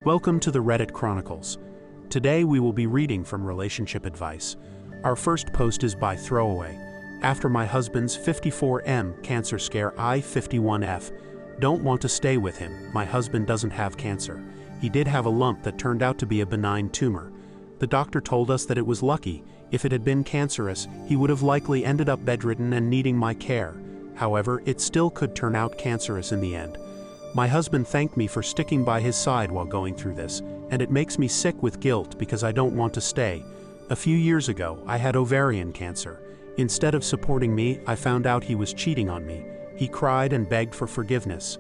Welcome to the Reddit Chronicles. Today we will be reading from Relationship Advice. Our first post is by Throwaway. After my husband's 54M cancer scare, I 51F don't want to stay with him. My husband doesn't have cancer. He did have a lump that turned out to be a benign tumor. The doctor told us that it was lucky. If it had been cancerous, he would have likely ended up bedridden and needing my care. However, it still could turn out cancerous in the end. My husband thanked me for sticking by his side while going through this, and it makes me sick with guilt because I don't want to stay. A few years ago, I had ovarian cancer. Instead of supporting me, I found out he was cheating on me. He cried and begged for forgiveness.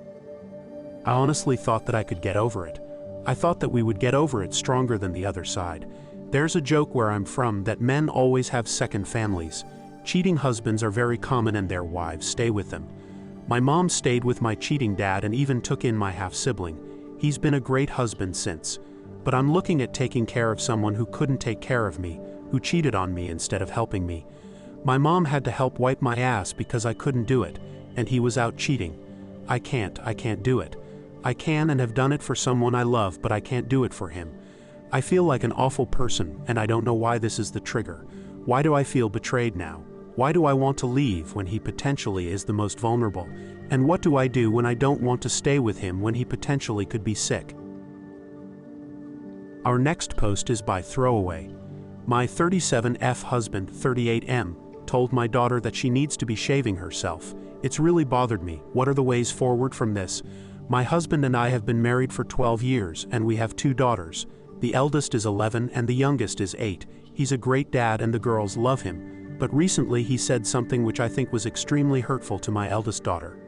I honestly thought that I could get over it. I thought that we would get over it stronger than the other side. There's a joke where I'm from that men always have second families. Cheating husbands are very common and their wives stay with them. My mom stayed with my cheating dad and even took in my half-sibling. He's been a great husband since. But I'm looking at taking care of someone who couldn't take care of me, who cheated on me instead of helping me. My mom had to help wipe my ass because I couldn't do it, and he was out cheating. I can't do it. I can and have done it for someone I love, but I can't do it for him. I feel like an awful person, and I don't know why this is the trigger. Why do I feel betrayed now? Why do I want to leave when he potentially is the most vulnerable? And what do I do when I don't want to stay with him when he potentially could be sick? Our next post is by Throwaway. My 37F husband, 38M, told my daughter that she needs to be shaving herself. It's really bothered me. What are the ways forward from this? My husband and I have been married for 12 years, and we have 2 daughters. The eldest is 11 and the youngest is 8. He's a great dad and the girls love him. But recently he said something which I think was extremely hurtful to my eldest daughter.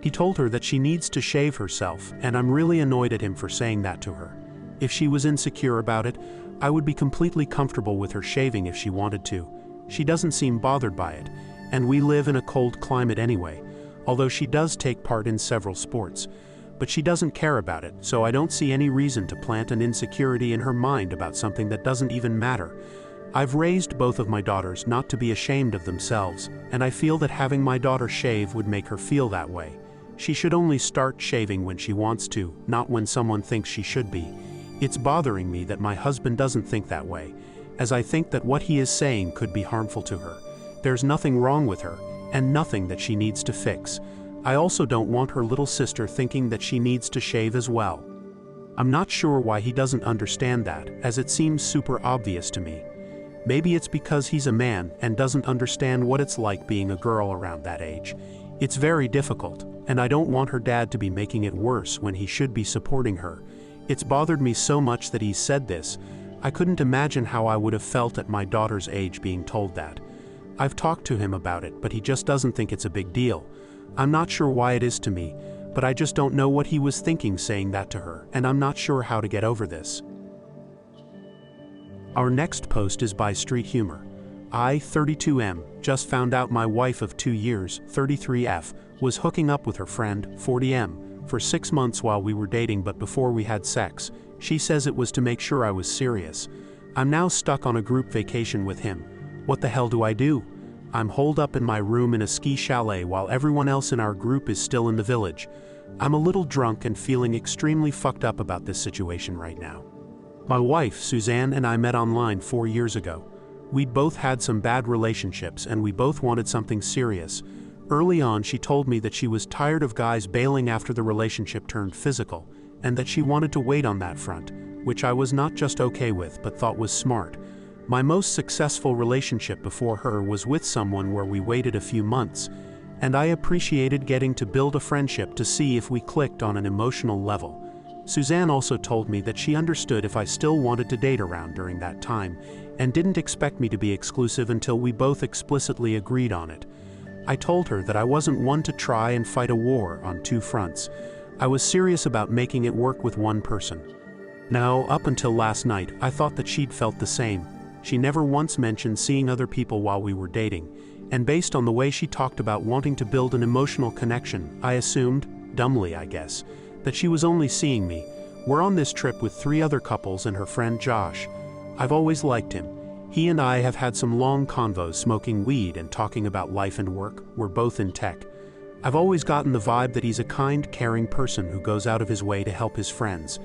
He told her that she needs to shave herself, and I'm really annoyed at him for saying that to her. If she was insecure about it, I would be completely comfortable with her shaving if she wanted to. She doesn't seem bothered by it, and we live in a cold climate anyway, although she does take part in several sports. But she doesn't care about it, so I don't see any reason to plant an insecurity in her mind about something that doesn't even matter. I've raised both of my daughters not to be ashamed of themselves, and I feel that having my daughter shave would make her feel that way. She should only start shaving when she wants to, not when someone thinks she should be. It's bothering me that my husband doesn't think that way, as I think that what he is saying could be harmful to her. There's nothing wrong with her, and nothing that she needs to fix. I also don't want her little sister thinking that she needs to shave as well. I'm not sure why he doesn't understand that, as it seems super obvious to me. Maybe it's because he's a man and doesn't understand what it's like being a girl around that age. It's very difficult, and I don't want her dad to be making it worse when he should be supporting her. It's bothered me so much that he's said this. I couldn't imagine how I would have felt at my daughter's age being told that. I've talked to him about it, but he just doesn't think it's a big deal. I'm not sure why it is to me, but I just don't know what he was thinking saying that to her, and I'm not sure how to get over this. Our next post is by Street Humor. I, 32M, just found out my wife of 2 years, 33F, was hooking up with her friend, 40M, for 6 months while we were dating, but before we had sex. She says it was to make sure I was serious. I'm now stuck on a group vacation with him. What the hell do I do? I'm holed up in my room in a ski chalet while everyone else in our group is still in the village. I'm a little drunk and feeling extremely fucked up about this situation right now. My wife, Suzanne, and I met online 4 years ago. We'd both had some bad relationships and we both wanted something serious. Early on, she told me that she was tired of guys bailing after the relationship turned physical, and that she wanted to wait on that front, which I was not just okay with but thought was smart. My most successful relationship before her was with someone where we waited a few months, and I appreciated getting to build a friendship to see if we clicked on an emotional level. Suzanne also told me that she understood if I still wanted to date around during that time, and didn't expect me to be exclusive until we both explicitly agreed on it. I told her that I wasn't one to try and fight a war on 2 fronts. I was serious about making it work with one person. Now, up until last night, I thought that she'd felt the same. She never once mentioned seeing other people while we were dating, and based on the way she talked about wanting to build an emotional connection, I assumed, dumbly I guess, that she was only seeing me. We're on this trip with 3 other couples and her friend Josh. I've always liked him. He and I have had some long convos smoking weed and talking about life and work. We're both in tech. I've always gotten the vibe that he's a kind, caring person who goes out of his way to help his friends.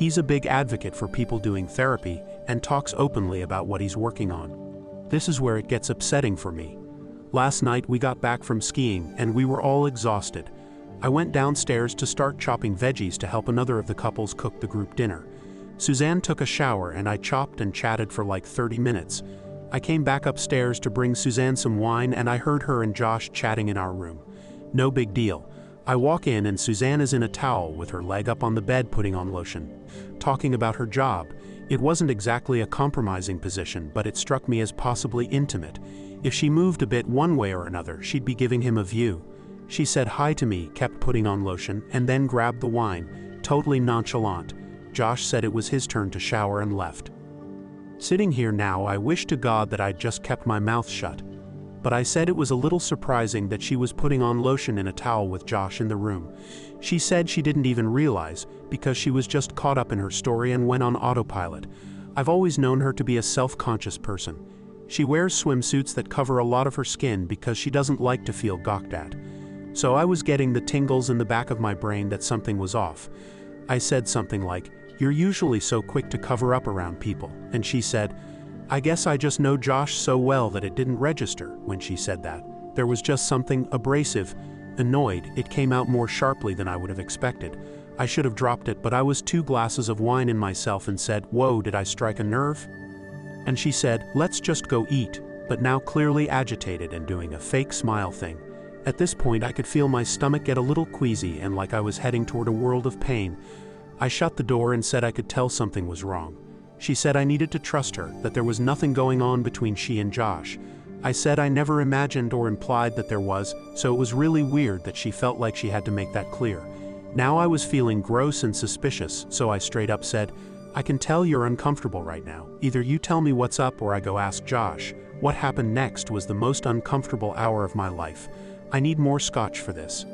He's a big advocate for people doing therapy and talks openly about what he's working on. This is where it gets upsetting for me. Last night we got back from skiing and we were all exhausted. I went downstairs to start chopping veggies to help another of the couples cook the group dinner. Suzanne took a shower and I chopped and chatted for like 30 minutes. I came back upstairs to bring Suzanne some wine and I heard her and Josh chatting in our room. No big deal. I walk in and Suzanne is in a towel with her leg up on the bed putting on lotion, talking about her job. It wasn't exactly a compromising position, but it struck me as possibly intimate. If she moved a bit one way or another, she'd be giving him a view. She said hi to me, kept putting on lotion, and then grabbed the wine, totally nonchalant. Josh said it was his turn to shower and left. Sitting here now, I wish to God that I'd just kept my mouth shut. But I said it was a little surprising that she was putting on lotion in a towel with Josh in the room. She said she didn't even realize, because she was just caught up in her story and went on autopilot. I've always known her to be a self-conscious person. She wears swimsuits that cover a lot of her skin because she doesn't like to feel gawked at. So I was getting the tingles in the back of my brain that something was off. I said something like, "You're usually so quick to cover up around people," and she said, "I guess I just know Josh so well that it didn't register." When she said that, there was just something abrasive. Annoyed, it came out more sharply than I would have expected. I should have dropped it, but I was 2 glasses of wine in myself and said, "Whoa, did I strike a nerve?" And she said, "Let's just go eat," but now clearly agitated and doing a fake smile thing. At this point I could feel my stomach get a little queasy and like I was heading toward a world of pain. I shut the door and said I could tell something was wrong. She said I needed to trust her, that there was nothing going on between she and Josh. I said I never imagined or implied that there was, so it was really weird that she felt like she had to make that clear. Now I was feeling gross and suspicious, so I straight up said, "I can tell you're uncomfortable right now. Either you tell me what's up or I go ask Josh." What happened next was the most uncomfortable hour of my life. I need more scotch for this.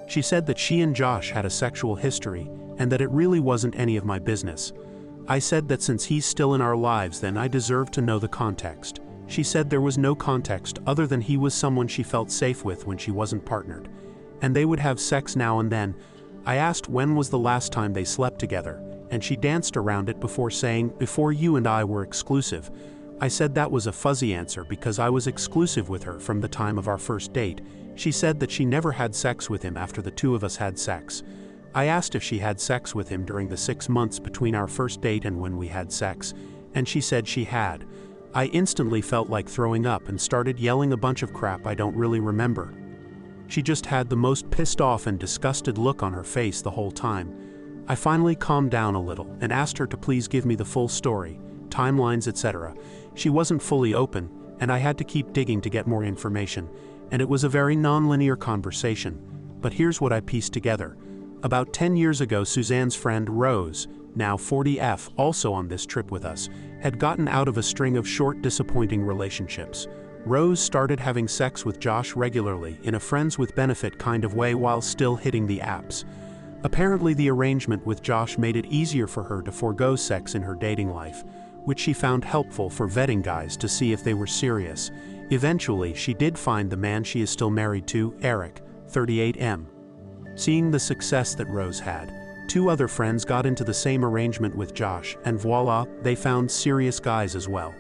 She said that she and Josh had a sexual history and that it really wasn't any of my business. I said that since he's still in our lives, then I deserved to know the context. She said there was no context other than he was someone she felt safe with when she wasn't partnered, and they would have sex now and then. I asked when was the last time they slept together, and she danced around it before saying, "Before you and I were exclusive." I said that was a fuzzy answer because I was exclusive with her from the time of our first date. She said that she never had sex with him after the 2 of us had sex. I asked if she had sex with him during the 6 months between our first date and when we had sex, and she said she had. I instantly felt like throwing up and started yelling a bunch of crap I don't really remember. She just had the most pissed off and disgusted look on her face the whole time. I finally calmed down a little and asked her to please give me the full story, timelines, etc. She wasn't fully open, and I had to keep digging to get more information, and it was a very non-linear conversation. But here's what I pieced together. About 10 years ago, Suzanne's friend Rose, now 40F, also on this trip with us, had gotten out of a string of short, disappointing relationships. Rose started having sex with Josh regularly in a friends with benefit kind of way while still hitting the apps. Apparently the arrangement with Josh made it easier for her to forego sex in her dating life, which she found helpful for vetting guys to see if they were serious. Eventually, she did find the man she is still married to, Eric, 38M. Seeing the success that Rose had, 2 other friends got into the same arrangement with Josh, and voila, they found serious guys as well.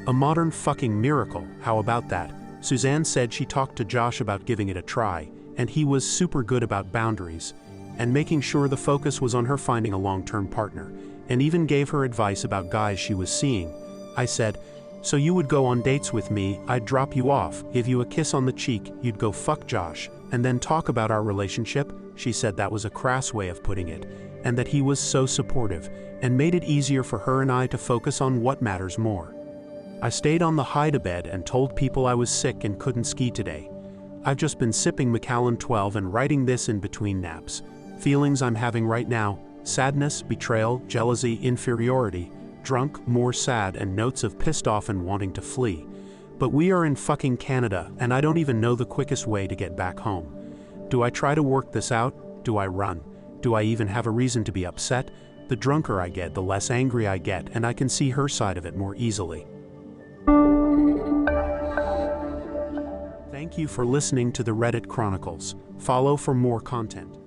A modern fucking miracle, how about that? Suzanne said she talked to Josh about giving it a try, and he was super good about boundaries, and making sure the focus was on her finding a long-term partner, and even gave her advice about guys she was seeing. I said, "So you would go on dates with me, I'd drop you off, give you a kiss on the cheek, you'd go fuck Josh, and then talk about our relationship?" She said that was a crass way of putting it, and that he was so supportive, and made it easier for her and I to focus on what matters more. I stayed on the hide-a-bed and told people I was sick and couldn't ski today. I've just been sipping Macallan 12 and writing this in between naps. Feelings I'm having right now: sadness, betrayal, jealousy, inferiority, drunk, more sad, and notes of pissed off and wanting to flee. But we are in fucking Canada, and I don't even know the quickest way to get back home. Do I try to work this out? Do I run? Do I even have a reason to be upset? The drunker I get, the less angry I get, and I can see her side of it more easily. Thank you for listening to the Reddit Chronicles. Follow for more content.